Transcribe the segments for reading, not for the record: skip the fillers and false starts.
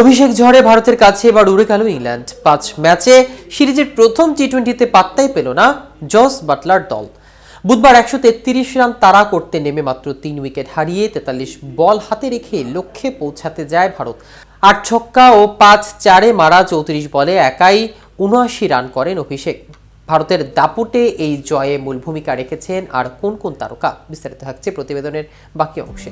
অভিষেক ঝড়ে ভারতের কাছে এবার উড়ে গেল ইংল্যান্ড। 5 ম্যাচে সিরিজের প্রথম টি-20তে পাত্তাই পেল না জস বাটলার দল। বুধবার 133 রান তাড়া করতে নেমে মাত্র 3 উইকেট হারিয়ে 43 বল হাতে রেখে লক্ষ্যে পৌঁছাতে যায় ভারত। 8 ছক্কা ও 5-4-এ মারা 34 বলে একাই 79 রান করেন অভিষেক। ভারতের দাপুটে এই জয়ে মূল ভূমিকা রেখেছেন আর কোন কোন তারকা, বিস্তারিত থাকছে প্রতিবেদনের বাকি অংশে।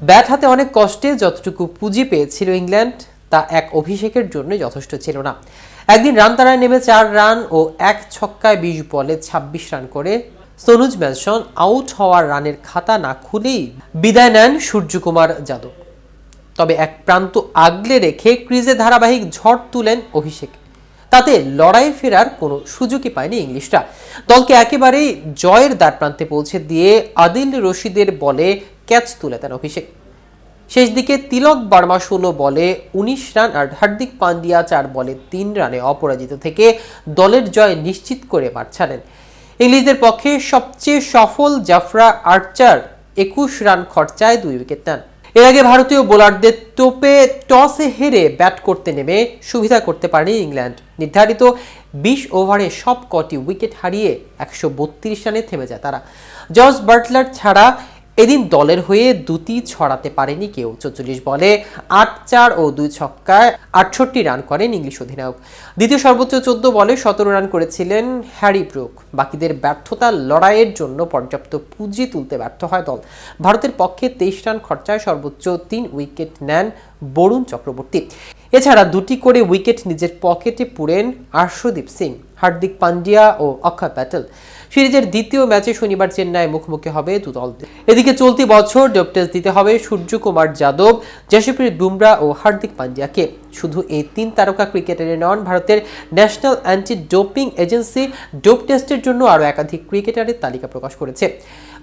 ব্যাট হাতে অনেক কষ্টে যতটুকু পুঁজি পেয়েছিল ইংল্যান্ড, তা এক অভিষেকের জন্য যথেষ্ট ছিল না। একদিন রান তাড়ায় নেমে 4 রান ও 1 ছক্কায় 20 বলে 26 রান করে সনুজ ম্যানসন আউট হওয়ার রানের খাতা না খুলেই বিদায় নেন সূর্যকুমার যাদব। তবে এক প্রান্ত আগলে রেখে ক্রিজে ধারাবাহিক ঝড় তুলেন অভিষেক। তাতে লড়াই ফেরার কোনো সুযোগই পায়নি ইংলিশরা। দলকে একেবারেই জয়ের দ্বারপ্রান্তে পৌঁছে দিয়ে আদিল রশিদের বলে ক্যাচ তুলে দেন অভিষেক। শেষ দিকে তিলক বার্মা 16 বলে 19 রান আর হার্দিক পান্ডিয়া 4 বলে 3 রানে অপরাজিত থেকে দলের জয় নিশ্চিত করে মাঠ ছাড়েন। ইংলিশদের পক্ষে সবচেয়ে সফল জাফরা আর্চার 21 রান খরচায় 2 উইকেট নেন। এর আগে ভারতীয় বোলারদের তোপে টসে হেরে ব্যাট করতে নেমে সুবিধা করতে পারেনি ইংল্যান্ড। নির্ধারিত 20 ওভারে সব কটি উইকেট হারিয়ে 132 রানে থেমে যায় তারা। জস বাটলার ছাড়া এদিন দলের হয়ে দুটি ছড়াতে পারেনি কেউ। 44 বলে 8-4 ও 2 ছক্কায় 68 রান করেন ইংলিশ অধিনায়ক। দ্বিতীয় সর্বোচ্চ 14 বলে 17 রান করেছিলেন হ্যারি ব্রুক। বাকিদের ব্যর্থতার লড়াইয়ের জন্য পর্যাপ্ত পুঁজি তুলতে ব্যর্থ হয় দল। ভারতের পক্ষে 23 রান খরচায় সর্বোচ্চ 3 উইকেট নেন বরুণ চক্রবর্তী। এছাড়া 2টি করে উইকেট নিজের পকেটে পুরেন আর্শদীপ সিং, হার্দিক পান্ডিয়া ও অক্ষয় প্যাটেল। সিরিজের দ্বিতীয় ম্যাচে শনিবার চেন্নাই মুখোমুখি হবে দু দল। এদিকে চলতি বছর ডোপ টেস্ট দিতে হবে সূর্যকুমার যাদব, জশপ্রীত বুমরা ও হার্দিক পান্ডিয়াকে। শুধু এই 3 তারকা ক্রিকেটারে নন, ভারতের national anti doping agency dope টেস্টের জন্য আরও একাধিক ক্রিকেটারের তালিকা প্রকাশ করেছে।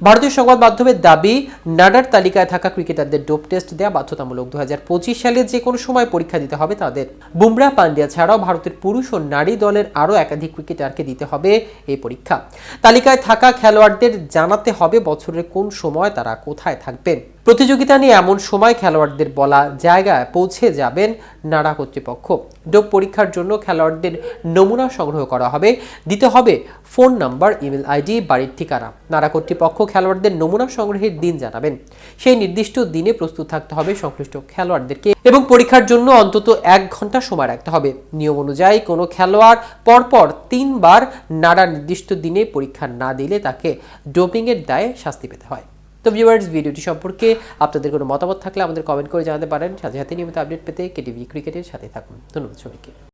ভারতীয় সংবাদ মাধ্যমের দাবি, নাডার তালিকায় থাকা ক্রিকেটারদের ডোপ টেস্ট দেওয়া বাধ্যতামূলক। 2025 সালে যে কোনো সময় পরীক্ষা দিতে হবে তাদের। বুমরা, পান্ডিয়া ছাড়াও ভারতের পুরুষ ও নারী দলের আরও একাধিক ক্রিকেটারকে দিতে হবে এই পরীক্ষা। তালিকায় থাকা খেলোয়াড়দের জানাতে হবে বছরের কোন সময় তারা কোথায় থাকবেন। প্রতিযোগিতা নিয়ে এমন সময় খেলোয়াড়দের বলা জায়গায় পৌঁছে যাবেন নাডা কর্তৃপক্ষ। ডোপ পরীক্ষার জন্য খেলোয়াড়দের নমুনা সংগ্রহ করা হবে, দিতে হবে ফোন নাম্বার, ইমেল আইডি, বাড়ির ঠিকানা। নাডা কর্তৃপক্ষ খেলোয়াড়দের নমুনা সংগ্রহের দিন জানাবেন। সেই নির্দিষ্ট দিনে প্রস্তুত থাকতে হবে সংশ্লিষ্ট খেলোয়াড়দেরকে এবং পরীক্ষার জন্য অন্তত 1 ঘন্টা সময় রাখতে হবে। নিয়ম অনুযায়ী কোনো খেলোয়াড় পরপর 3 বার নাডা নির্দিষ্ট দিনে পরীক্ষা না দিলে তাকে ডোপিংয়ের দায়ে শাস্তি পেতে হয়। তো ভিউয়ার্স, ভিডিওটি সম্পর্কে আপনাদের কোনো মতামত থাকলে আমাদের কমেন্ট করে জানাতে পারেন। সাথে সাথে নিয়মিত আপডেট পেতে কেটিভি ক্রিকেটের সাথে থাকুন। ধন্যবাদ সবাইকে।